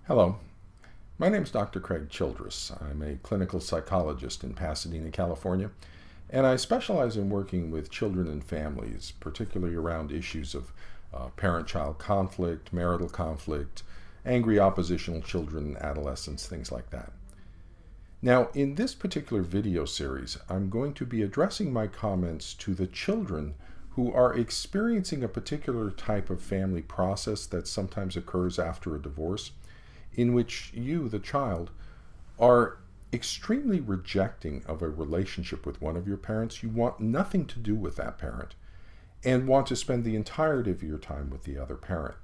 Hello, my name is Dr. Craig Childress. I'm a clinical psychologist in Pasadena, California, and I specialize in working with children and families, particularly around issues of parent-child conflict, marital conflict, angry oppositional children, adolescents, things like that. Now, in this particular video series, I'm going to be addressing my comments to the children who are experiencing a particular type of family process that sometimes occurs after a divorce, in which you, the child, are extremely rejecting of a relationship with one of your parents. You want nothing to do with that parent and want to spend the entirety of your time with the other parent.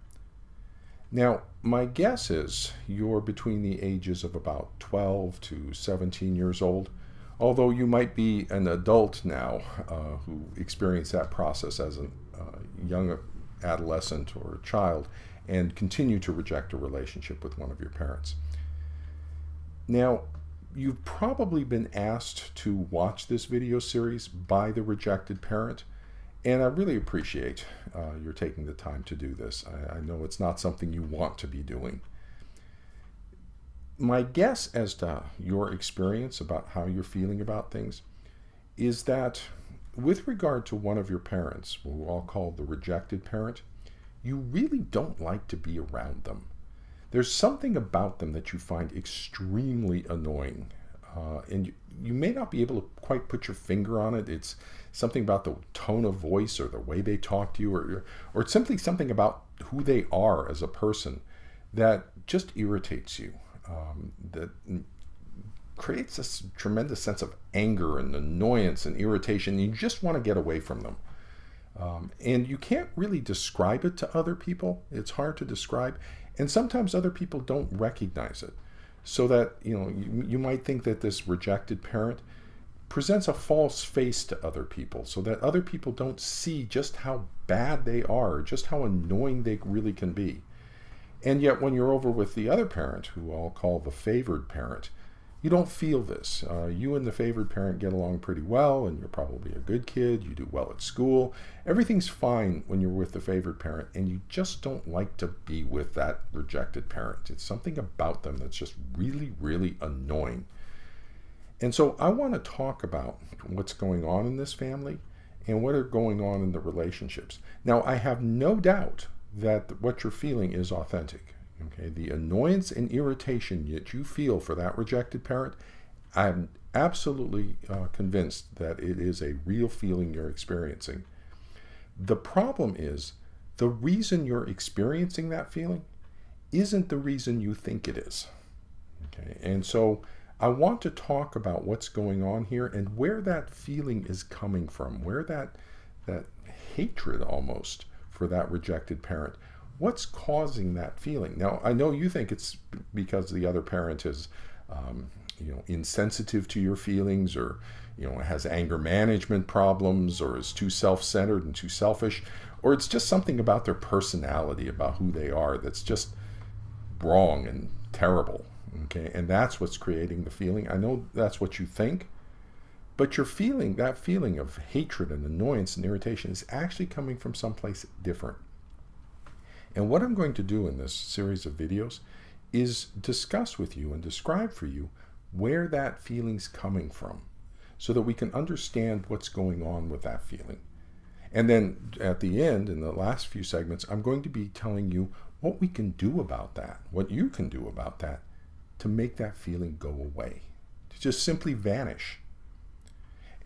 Now, my guess is you're between the ages of about 12 to 17 years old, although you might be an adult now who experienced that process as a young adolescent or a child and continue to reject a relationship with one of your parents. Now, you've probably been asked to watch this video series by the rejected parent, and I really appreciate your taking the time to do this. I know it's not something you want to be doing. My guess as to your experience about how you're feeling about things is that with regard to one of your parents, what we'll all call the rejected parent, you really don't like to be around them. There's something about them that you find extremely annoying. And you may not be able to quite put your finger on it. It's something about the tone of voice or the way they talk to you, or it's simply something about who they are as a person that just irritates you, that creates this tremendous sense of anger and annoyance and irritation. You just want to get away from them. And you can't really describe it to other people. It's hard to describe. And sometimes other people don't recognize it. So that, you might think that this rejected parent presents a false face to other people so that other people don't see just how bad they are, just how annoying they really can be. And yet when you're over with the other parent, who I'll call the favored parent, you don't feel this. You and the favored parent get along pretty well, and you're probably a good kid. You do well at school. Everything's fine when you're with the favored parent, and you just don't like to be with that rejected parent. It's something about them that's just really, really annoying. And so I want to talk about what's going on in this family and what are going on in the relationships. Now, I have no doubt that what you're feeling is authentic. Okay, the annoyance and irritation that you feel for that rejected parent, I'm absolutely convinced that it is a real feeling you're experiencing. The problem is the reason you're experiencing that feeling isn't the reason you think it is. Okay, and so I want to talk about what's going on here and where that feeling is coming from, where that hatred almost for that rejected parent. What's causing that feeling? Now, I know you think it's because the other parent is, insensitive to your feelings, or, has anger management problems, or is too self-centered and too selfish, or it's just something about their personality, about who they are, that's just wrong and terrible. Okay, and that's what's creating the feeling. I know that's what you think, but you're feeling that feeling of hatred and annoyance and irritation is actually coming from someplace different. And what I'm going to do in this series of videos is discuss with you and describe for you where that feeling's coming from so that we can understand what's going on with that feeling. And then at the end, in the last few segments, I'm going to be telling you what we can do about that, what you can do about that to make that feeling go away, to just simply vanish.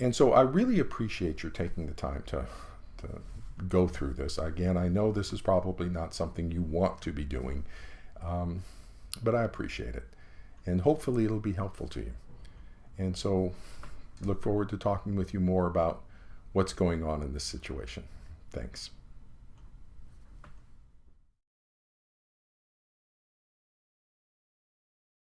And so I really appreciate your taking the time to go through this. Again, I know this is probably not something you want to be doing, but I appreciate it. And hopefully it'll be helpful to you. And so look forward to talking with you more about what's going on in this situation. Thanks.